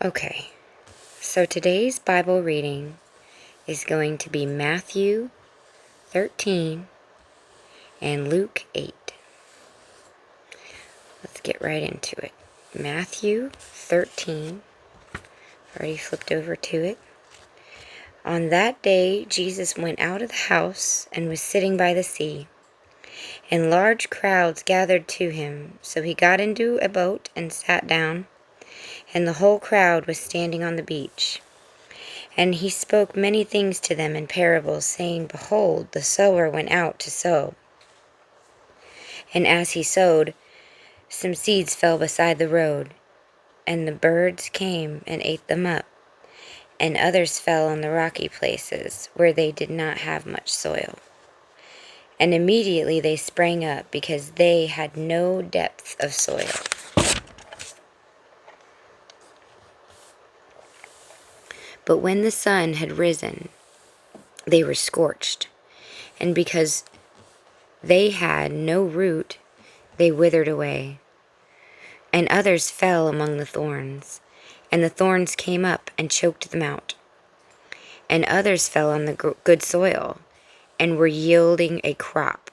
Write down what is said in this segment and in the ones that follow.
Okay, so today's Bible reading is going to be Matthew 13 and Luke 8. Let's get right into it. Matthew 13, already flipped over to it. On that day, Jesus went out of the house and was sitting by the sea, and large crowds gathered to him. So he got into a boat and sat down, and the whole crowd was standing on the beach. And he spoke many things to them in parables, saying, Behold, the sower went out to sow. And as he sowed, some seeds fell beside the road, and the birds came and ate them up. And others fell on the rocky places, where they did not have much soil. And immediately they sprang up, because they had no depth of soil. But when the sun had risen, they were scorched, and because they had no root, they withered away. And others fell among the thorns, and the thorns came up and choked them out. And others fell on the good soil, and were yielding a crop,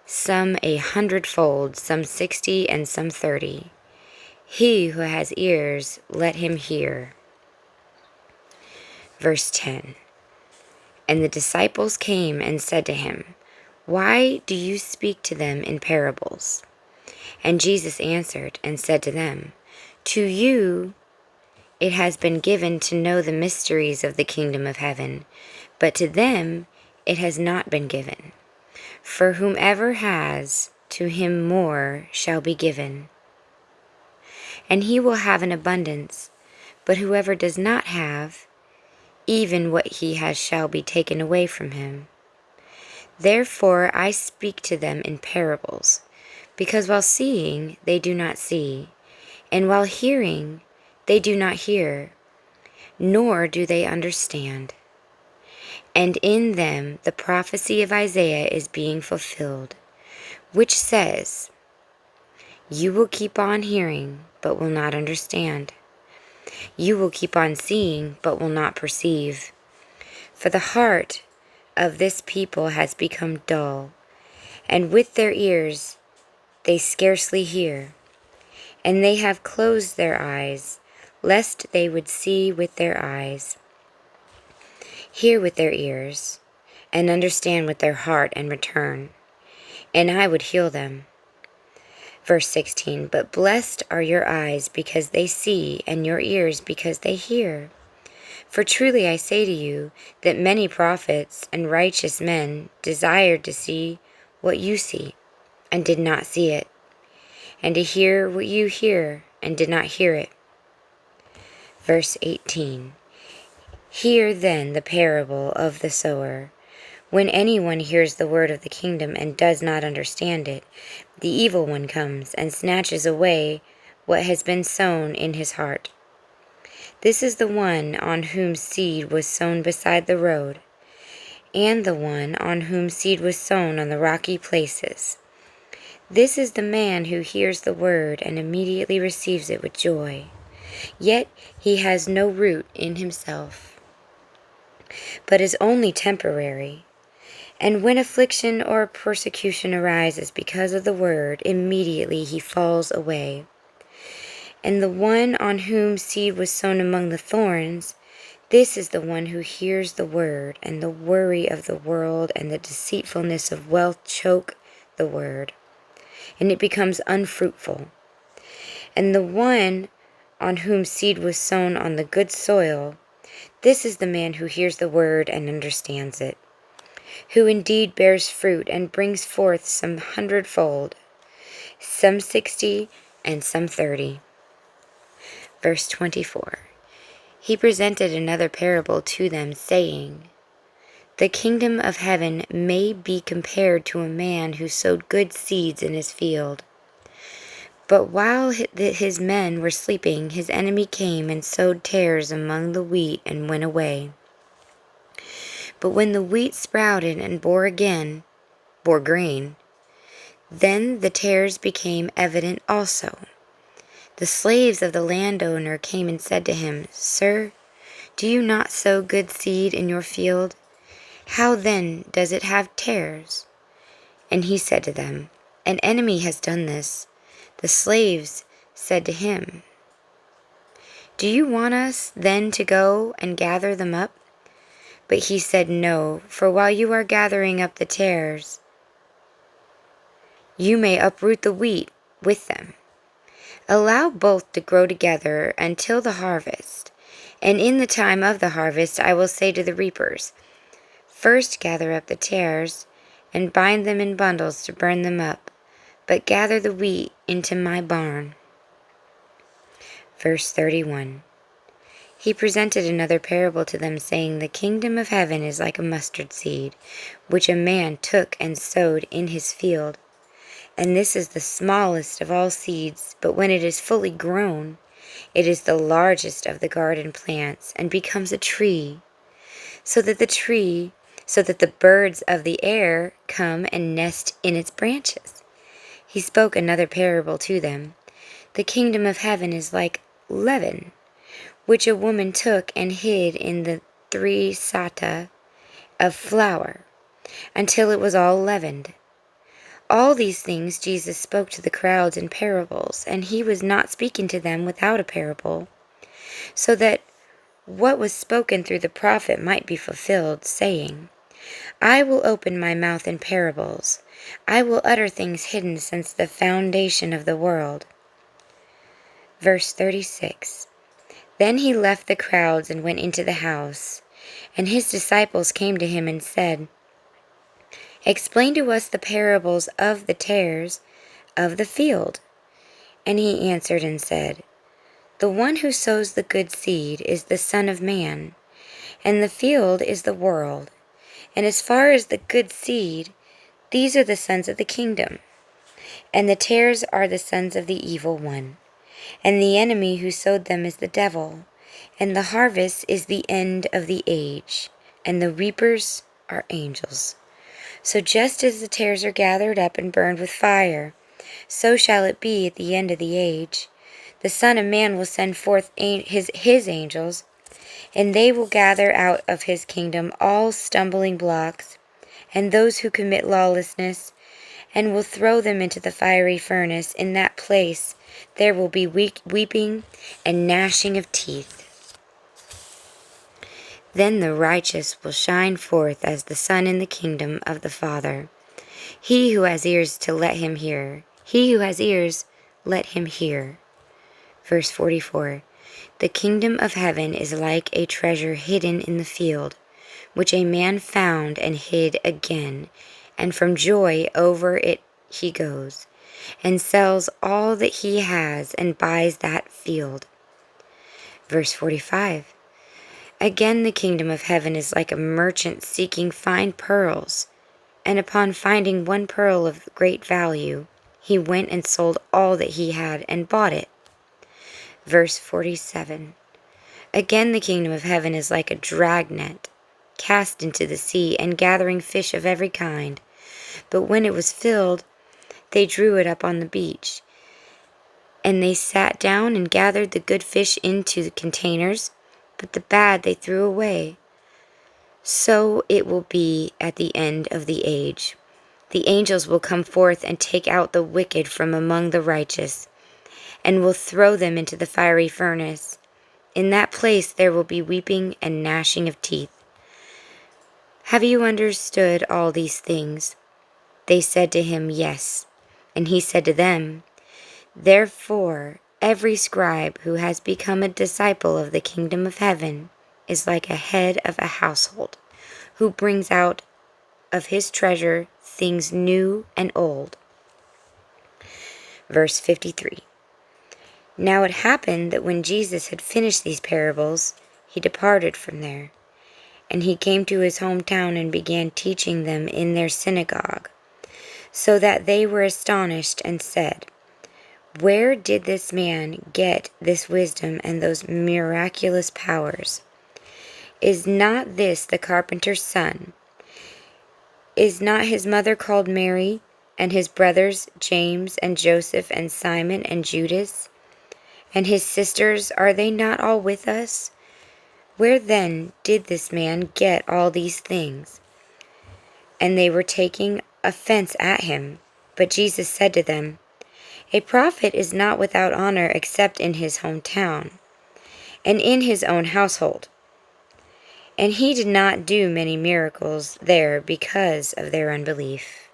some 100-fold, some 60, and some 30. He who has ears, let him hear. Verse 10. And the disciples came and said to him, Why do you speak to them in parables? And Jesus answered and said to them, To you it has been given to know the mysteries of the kingdom of heaven, but to them it has not been given. For whomever has, to him more shall be given, and he will have an abundance. But whoever does not have, even what he has shall be taken away from him. Therefore I speak to them in parables, because while seeing they do not see, and while hearing they do not hear, nor do they understand. And in them the prophecy of Isaiah is being fulfilled, which says, You will keep on hearing, but will not understand. You will keep on seeing, but will not perceive. For the heart of this people has become dull, and with their ears they scarcely hear, and they have closed their eyes, lest they would see with their eyes, hear with their ears, and understand with their heart, and return, and I would heal them. Verse 16, But blessed are your eyes because they see, and your ears because they hear. For truly I say to you, that many prophets and righteous men desired to see what you see, and did not see it, and to hear what you hear, and did not hear it. Verse 18, Hear then the parable of the sower. When anyone hears the word of the kingdom and does not understand it, the evil one comes and snatches away what has been sown in his heart. This is the one on whom seed was sown beside the road, and the one on whom seed was sown on the rocky places. This is the man who hears the word and immediately receives it with joy. Yet he has no root in himself, but is only temporary. And when affliction or persecution arises because of the word, immediately he falls away. And the one on whom seed was sown among the thorns, this is the one who hears the word, and the worry of the world and the deceitfulness of wealth choke the word, and it becomes unfruitful. And the one on whom seed was sown on the good soil, this is the man who hears the word and understands it, who indeed bears fruit and brings forth some 100-fold, some 60, and some 30. Verse 24. He presented another parable to them, saying, The kingdom of heaven may be compared to a man who sowed good seeds in his field. But while his men were sleeping, his enemy came and sowed tares among the wheat and went away. But when the wheat sprouted and bore grain, then the tares became evident also. The slaves of the landowner came and said to him, Sir, do you not sow good seed in your field? How then does it have tares? And he said to them, An enemy has done this. The slaves said to him, Do you want us then to go and gather them up? But he said, No, for while you are gathering up the tares, you may uproot the wheat with them. Allow both to grow together until the harvest. And in the time of the harvest I will say to the reapers, First gather up the tares, and bind them in bundles to burn them up, but gather the wheat into my barn. Verse 31. He presented another parable to them, saying, The kingdom of heaven is like a mustard seed, which a man took and sowed in his field. And this is the smallest of all seeds, but when it is fully grown, it is the largest of the garden plants, and becomes a tree, so that the birds of the air come and nest in its branches. He spoke another parable to them. The kingdom of heaven is like leaven, which a woman took and hid in the 3 sata of flour, until it was all leavened. All these things Jesus spoke to the crowds in parables, and he was not speaking to them without a parable, so that what was spoken through the prophet might be fulfilled, saying, I will open my mouth in parables. I will utter things hidden since the foundation of the world. Verse 36. Then he left the crowds and went into the house, and his disciples came to him and said, Explain to us the parables of the tares of the field. And he answered and said, The one who sows the good seed is the Son of Man, and the field is the world. And as far as the good seed, these are the sons of the kingdom, and the tares are the sons of the evil one. And the enemy who sowed them is the devil, and the harvest is the end of the age, and the reapers are angels. So just as the tares are gathered up and burned with fire, so shall it be at the end of the age. The Son of Man will send forth his angels, and they will gather out of his kingdom all stumbling blocks, and those who commit lawlessness, and will throw them into the fiery furnace. In that place there will be weeping and gnashing of teeth. Then the righteous will shine forth as the sun in the kingdom of the Father. He who has ears to let him hear. He who has ears, let him hear. Verse 44. The kingdom of heaven is like a treasure hidden in the field, which a man found and hid again, and from joy over it he goes, and sells all that he has and buys that field. Verse 45. Again, the kingdom of heaven is like a merchant seeking fine pearls, and upon finding one pearl of great value, he went and sold all that he had and bought it. Verse 47. Again, the kingdom of heaven is like a dragnet cast into the sea and gathering fish of every kind. But when it was filled, they drew it up on the beach. And they sat down and gathered the good fish into the containers, but the bad they threw away. So it will be at the end of the age. The angels will come forth and take out the wicked from among the righteous, and will throw them into the fiery furnace. In that place there will be weeping and gnashing of teeth. Have you understood all these things? They said to him, Yes. And he said to them, Therefore, every scribe who has become a disciple of the kingdom of heaven is like a head of a household, who brings out of his treasure things new and old. Verse 53. Now it happened that when Jesus had finished these parables, he departed from there, and he came to his hometown and began teaching them in their synagogue, so that they were astonished and said, Where did this man get this wisdom and those miraculous powers? Is not this the carpenter's son? Is not his mother called Mary, and his brothers James and Joseph and Simon and Judas? And his sisters, are they not all with us? Where then did this man get all these things? And they were taking offense at him. But Jesus said to them, A prophet is not without honor except in his hometown and in his own household. And he did not do many miracles there because of their unbelief.